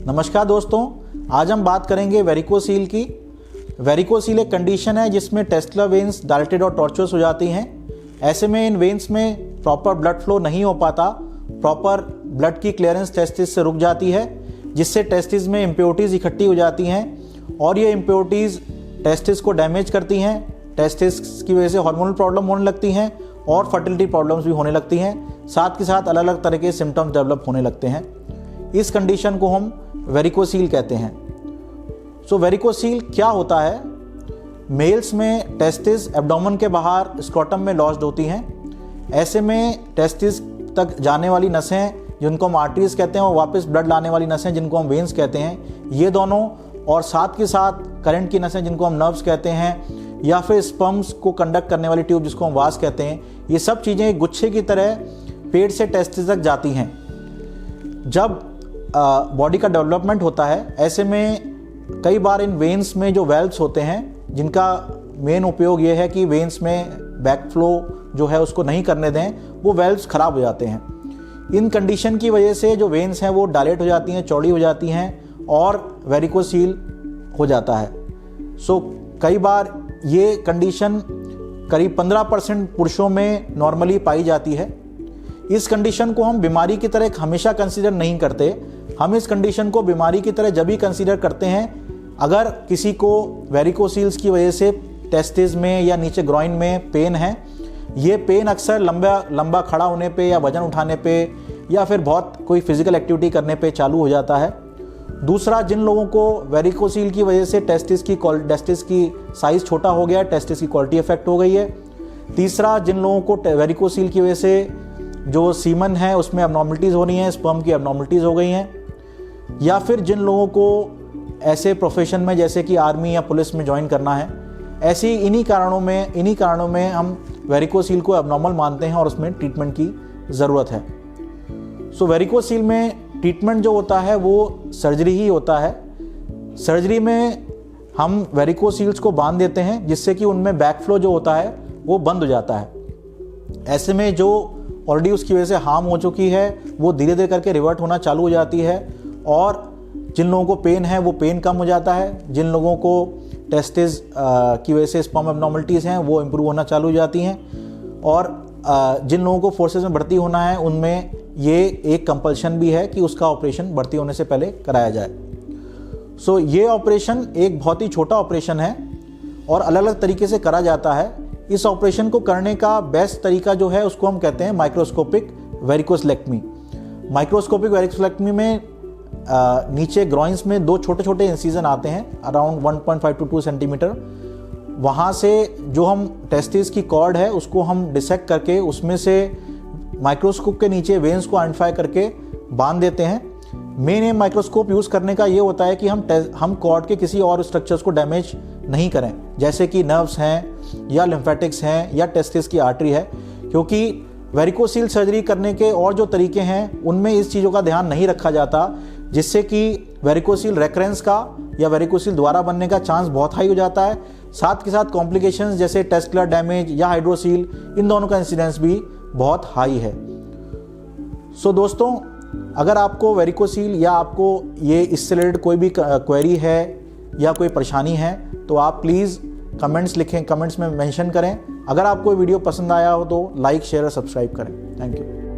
नमस्कार दोस्तों, आज हम बात करेंगे वेरिकोसील की। वेरिकोसील एक कंडीशन है जिसमें टेस्टुलर वेन्स डायलेटेड और टॉर्चुअस हो जाती हैं। ऐसे में इन वेन्स में प्रॉपर ब्लड फ्लो नहीं हो पाता, प्रॉपर ब्लड की क्लियरेंस टेस्टिस से रुक जाती है, जिससे टेस्टिस में इम्प्योरिटीज़ इकट्ठी हो जाती हैं और ये इम्प्योरिटीज़ टेस्टिस को डैमेज करती हैं। टेस्टिस की वजह से हार्मोनल प्रॉब्लम होने लगती हैं और फर्टिलिटी प्रॉब्लम्स भी होने लगती हैं। साथ के साथ अलग अलग तरह के सिम्टम्स डेवलप होने लगते हैं। इस कंडीशन को हम वेरिकोसील कहते हैं। सो वेरिकोसील क्या होता है? मेल्स में टेस्टिस एब्डोमेन के बाहर स्क्रोटम में लॉज्ड होती हैं। ऐसे में टेस्टिस तक जाने वाली नसें जिनको हम आर्टरीज कहते हैं और वापस ब्लड लाने वाली नसें जिनको हम वेन्स कहते हैं, ये दोनों और साथ के साथ करंट की नसें जिनको हम नर्व्स कहते हैं या फिर स्पर्म्स को कंडक्ट करने वाली ट्यूब जिसको हम वास कहते हैं, ये सब चीज़ें गुच्छे की तरह पेट से टेस्टिस तक जाती हैं। जब बॉडी का डेवलपमेंट होता है, ऐसे में कई बार इन वेन्स में जो वेल्व्स होते हैं जिनका मेन उपयोग ये है कि वेन्स में बैक फ्लो जो है उसको नहीं करने दें, वो वेल्व्स ख़राब हो जाते हैं। इन कंडीशन की वजह से जो वेन्स हैं वो डायलेट हो जाती हैं, चौड़ी हो जाती हैं और वेरिकोसील हो जाता है। सो कई बार ये कंडीशन करीब 15% पुरुषों में नॉर्मली पाई जाती है। इस कंडीशन को हम बीमारी की तरह हमेशा कंसीडर नहीं करते। हम इस कंडीशन को बीमारी की तरह जब भी कंसीडर करते हैं अगर किसी को वेरिकोसील्स की वजह से टेस्टिस में या नीचे ग्रॉइन में पेन है। ये पेन अक्सर लंबा खड़ा होने पे या वजन उठाने पे या फिर बहुत कोई फिजिकल एक्टिविटी करने पे चालू हो जाता है। दूसरा, जिन लोगों को वेरिकोसील की वजह से टेस्टिस की साइज़ छोटा हो गया, टेस्टिस की क्वालिटी अफेक्ट हो गई है। तीसरा, जिन लोगों को वेरिकोसील की वजह से जो सीमन है उसमें एबनॉर्मलिटीज़ हो रही हैं, स्पर्म की एबनॉर्मलिटीज़ हो गई हैं, या फिर जिन लोगों को ऐसे प्रोफेशन में जैसे कि आर्मी या पुलिस में ज्वाइन करना है, ऐसी इन्हीं कारणों में हम वेरिकोसील को एबनॉर्मल मानते हैं और उसमें ट्रीटमेंट की ज़रूरत है। सो वेरिकोसील में ट्रीटमेंट जो होता है वो सर्जरी ही होता है। सर्जरी में हम वेरिकोसील्स को बांध देते हैं जिससे कि उनमें बैक फ्लो जो होता है वो बंद हो जाता है। ऐसे में जो ऑलरेडी उसकी वजह से हार्म हो चुकी है वो धीरे धीरे करके रिवर्ट होना चालू हो जाती है और जिन लोगों को पेन है वो पेन कम हो जाता है। जिन लोगों को टेस्टिस की वजह से स्पर्म एबनॉर्मलिटीज़ हैं वो इम्प्रूव होना चालू हो जाती हैं और जिन लोगों को फोर्सेस में भर्ती होना है उनमें ये एक कंपल्शन भी है कि उसका ऑपरेशन भर्ती होने से पहले कराया जाए। सो ये ऑपरेशन एक बहुत ही छोटा ऑपरेशन है और अलग अलग तरीके से करा जाता है। इस ऑपरेशन को करने का बेस्ट तरीका जो है उसको हम कहते हैं माइक्रोस्कोपिक वेरिकोसलेक्टमी। माइक्रोस्कोपिक वेरिकोसलेक्टमी में नीचे ग्रॉइंस में 2 छोटे छोटे इंसिजन आते हैं अराउंड 1.5 to 2 सेंटीमीटर। वहाँ से जो हम टेस्टिस की कॉर्ड है उसको हम डिसेक्ट करके उसमें से माइक्रोस्कोप के नीचे वेन्स को आइडेंटिफाई करके बांध देते हैं। मेन एम माइक्रोस्कोप यूज़ करने का ये होता है कि हम कॉर्ड के किसी और स्ट्रक्चर्स को डैमेज नहीं करें, जैसे कि नर्व्स हैं या लिम्फेटिक्स हैं या टेस्टिस की आर्टरी है, क्योंकि वेरिकोसील सर्जरी करने के और जो तरीके हैं उनमें इस चीज़ों का ध्यान नहीं रखा जाता, जिससे कि वेरिकोसील रेकरेंस का या वेरिकोसील दोबारा बनने का चांस बहुत हाई हो जाता है। साथ के साथ कॉम्प्लिकेशंस जैसे टेस्टुलर डैमेज या हाइड्रोसील, इन दोनों का इंसिडेंस भी बहुत हाई है। सो दोस्तों, अगर आपको वेरिकोसील या आपको ये इससे रिलेटेड कोई भी क्वेरी है या कोई परेशानी है तो आप प्लीज़ कमेंट्स लिखें, कमेंट्स में मेंशन करें। अगर आपको वीडियो पसंद आया हो तो लाइक, शेयर और सब्सक्राइब करें। Thank you.